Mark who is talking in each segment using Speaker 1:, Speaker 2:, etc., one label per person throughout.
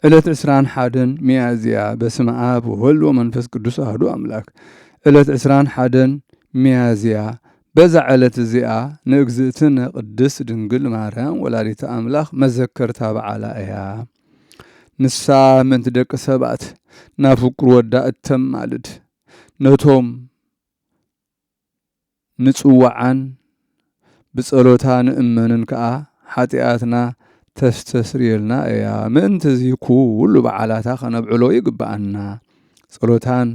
Speaker 1: ዕለት 21 ሚያዝያ በስመ አብ ወወልድ ወመንፈስ ቅዱስ አሐዱ አምላክ። ዕለት 21 ሚያዝያ በዛ ዕለት እዚኣ ንእግዝእትነ ቅድስት ድንግል ማርያም ወላዲተ አምላክ መዘከርታ በዓላ እያ። ንሳ ምንቲ ደቂ ሰባት ናብ ፍቁር ወዳ እተማልድ ነቶም ንጽዋዓን ብጸሎታ ንእመንን ከዓ ኃጢአትና ተስተስርየልና እያ። ምእንቲ እዚ ኩሉ በዓላታ ኸነብዕሎ ይግባአና። ጸሎታን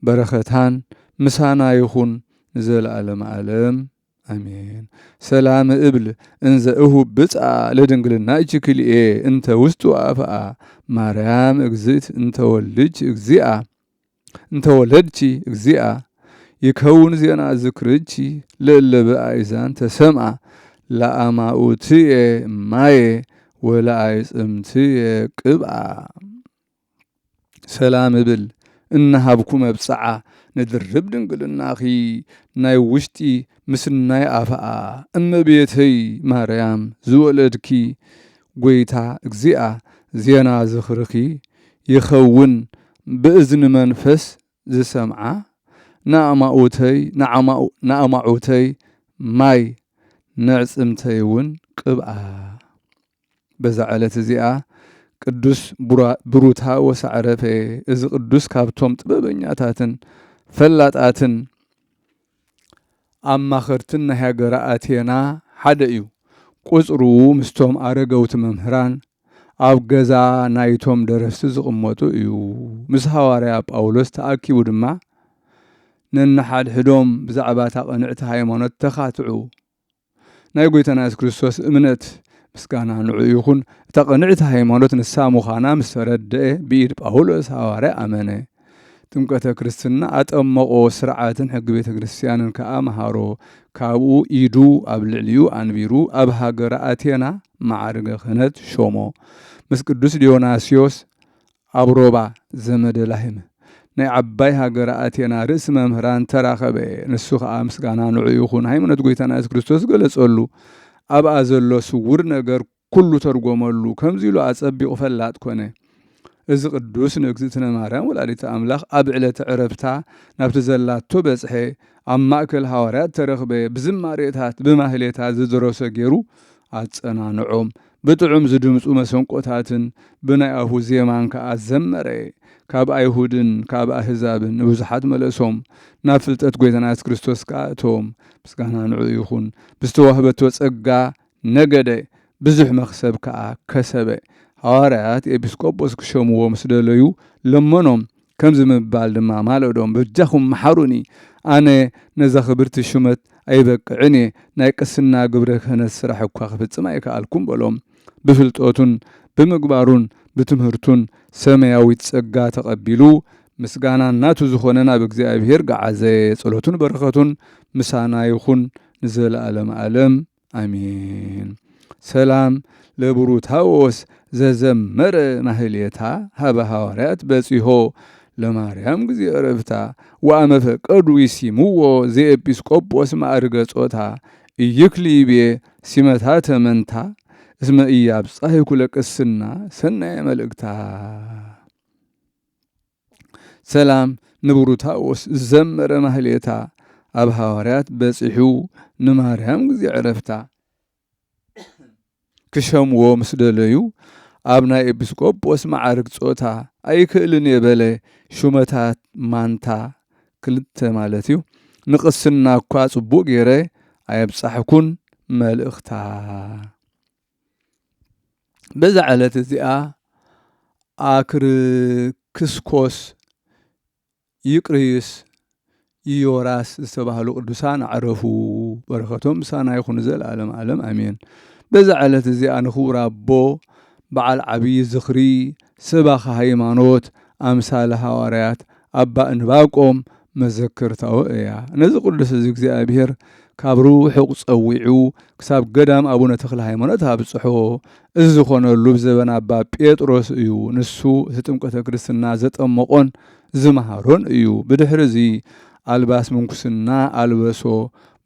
Speaker 1: በረኸታን ምሳና ይኹን ዘለዓለም ዓለም አሜን። ሰላም እብል እንዘ እሁብ ብጻ ለድንግልና እችክልኤ እንተ ውስጡ አፍአ ማርያም እግዝእት እንተ ወለድቺ እግዚአ ይከውን ዜና ዝክርቺ ለእለ በአይዛን ተሰምአ ለአማኡትየ ማየ ወለአይጽምትየ ቅብአ። ሰላም እብል እናሃብኩ መብጽዓ ንድርብ ድንግልናኺ ናይ ውሽጢ ምስናይ አፍአ እመቤተይ ማርያም ዝወለድኪ ጐይታ እግዚአ ዜና ዝኽርኺ ይኸውን ብእዝኒ መንፈስ ዝሰምዓ ንኣማዑተይ ማይ ነዕጽምተይውን ቅብአ። በዛ ዕለት እዚኣ ቅዱስ ብሩታ ወሳዕረፈ እዚ ቅዱስ ካብቶም ጥበበኛታትን ፈላጣትን ኣማኸርትን ናይ ሃገረ ኣቴና ሓደ እዩ። ቁጽሩ ምስቶም ኣረገውቲ መምህራን ኣብ ገዛ ናይቶም ደረስቲ ዝቕመጡ እዩ። ምስ ሐዋርያ ጳውሎስ ተኣኪቡ ድማ ነንሓድሕዶም ብዛዕባ ታቐንዕቲ ሃይማኖት ተኻትዑ። ናይ ጐይታና ኢየሱስ ክርስቶስ እምነት ምስጋና ንዑ ይኹን። እታ ቀንዕቲ ሃይማኖት ንሳ ምዃና ምስ ተረድአ ብኢድ ጳውሎስ ሐዋርያ ኣመነ። ጥምቀተ ክርስትና ኣጠመቆ ስርዓትን ሕጊ ቤተ ክርስቲያንን ከዓ መሃሮ። ካብኡ ኢዱ ኣብ ልዕልዩ አንቢሩ ኣብ ሃገረ ኣቴና ማዕርገ ክህነት ሾሞ። ምስ ቅዱስ ዲዮናስዮስ ኣብ ሮባ ዘመደ ላህም ናይ ዓባይ ሃገረ ኣቴና ርእሲ መምህራን ተራኸበ። ንሱ ከዓ ምስጋና ንዑ ይኹን። ሃይማኖት ጐይታና ኢየሱስ ክርስቶስ ገለጸሉ። ኣብኣ ዘሎ ስውር ነገር ኩሉ ተርጎመሉ። ከምዚ ኢሉ ኣጸቢቑ ፈላጥ ኮነ። እዚ ቅዱስ ንእግዝእትነ ማርያም ወላዲተ አምላክ ኣብ ዕለተ ዕረፍታ ናብቲ ዘላቶ በጽሐ። ኣብ ማእከል ሐዋርያት ተረኽበ። ብዝማሬታት ብማህሌታት ዝድረሰ ገይሩ ኣጸናንዖም። ብጥዑም ዝድምፁ መሰንቆታትን ብናይ ኣፉ ዜማን ከዓ ዘመረ። ካብ ኣይሁድን ካብ ኣሕዛብን ንብዙሓት መለሶም። ናብ ፍልጠት ጐይታና ኢየሱስ ክርስቶስ ከዓ እቶም ምስጋና ንዑ ይኹን። ብዝተዋህበቶ ጸጋ ነገደ ብዙሕ መኽሰብ ከዓ ከሰበ። ሐዋርያት ኤጲስቆጶስ ክሾምዎ ምስ ደለዩ ለመኖም። ከምዚ ምባል ድማ ማለዶም ብጃኹም መሓሩኒ ኣነ ነዛ ኽብርቲ ሹመት ኣይበቅዕን እየ። ናይ ቅስና ግብረ ክህነት ስራሕ እኳ ክፍጽም ኣይከኣልኩም በሎም። ብፍልጦቱን ብምግባሩን ብትምህርቱን ሰማያዊት ጸጋ ተቐቢሉ ምስጋና እናቱ ዝኾነ ናብ እግዚኣብሔር ገዓዘ። ጸሎቱን በረኸቱን ምሳና ይኹን ንዘለዓለም ዓለም አሜን። ሰላም ለብሩታዎስ ዘዘመረ ማህሌታ ሃበ ሐዋርያት በጺሖ ለማርያም ጊዜ ዕረፍታ ወአመ ፈቀዱ ይሲምዎ ዘኤጲስቆጶስ ማዕርገ ጾታ ኢይክሊቤ ሲመታተ መንታ እስመ ኢያብጻሕኩ ለቅስና ሰናየ መልእክታ። ሰላም ንብሩታዎስ ዘመረ ማህሌታ ኣብ ሐዋርያት በጺሑ ንማርያም ጊዜ ዕረፍታ ክሸምዎ ምስ ደለዩ ኣብ ናይ ኤጲስቆጶስ ማዕርግ ጾታ ኣይክእልን የበለ ሹመታት ማንታ ክልተ ማለት እዩ። ንቅስና እኳ ጽቡቕ ገይረ ኣየብጻሕኩን መልእኽታ። በዛ ዕለት እዚኣ አክርክስኮስ ይቅርይስ ኢዮራስ ዝተባህሉ ቅዱሳን ዓረፉ። በረኸቶም ምሳና ይኹን ዘለዓለም ዓለም አሜን። በዛ ዕለት እዚኣ ንኽቡር ኣቦ በዓል ዓብዪ ዝኽሪ ሰባኺ ሃይማኖት ኣምሳለ ሐዋርያት ኣባ እንባቆም መዘክርታው እያ። ነዚ ቅዱስ እዚ እግዚኣብሔር ካብ ርሑቕ ጸዊዑ ክሳብ ገዳም ኣቡነ ተክለ ሃይማኖት ኣብጽሖ። እዚ ዝኾነሉ ብዘበን ኣባ ጴጥሮስ እዩ። ንሱ እቲ ጥምቀተ ክርስትና ዘጠመቆን ዝመሃሮን እዩ። ብድሕሪ እዚ ኣልባስ ምንኩስና ኣልበሶ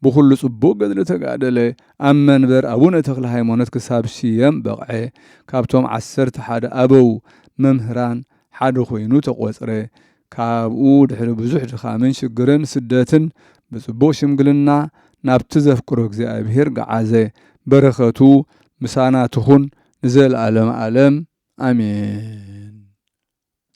Speaker 1: ብኩሉ ጽቡቕ ገድሊ ተጋደለ ኣብ መንበር ኣቡነ ተክለ ሃይማኖት ክሳብ ስየም በቕዐ ካብቶም 11 ኣበው መምህራን ሓደ ኮይኑ ተቖጽረ ካብኡ ድሕሪ ብዙሕ ድኻምን ሽግርን ስደትን ብጽቡቕ ሽምግልና ናብቲ ዘፍቅሮ እግዚኣብሔር ገዓዘ በረኸቱ ምሳና ትኹን ንዘለዓለም ዓለም ኣሜን።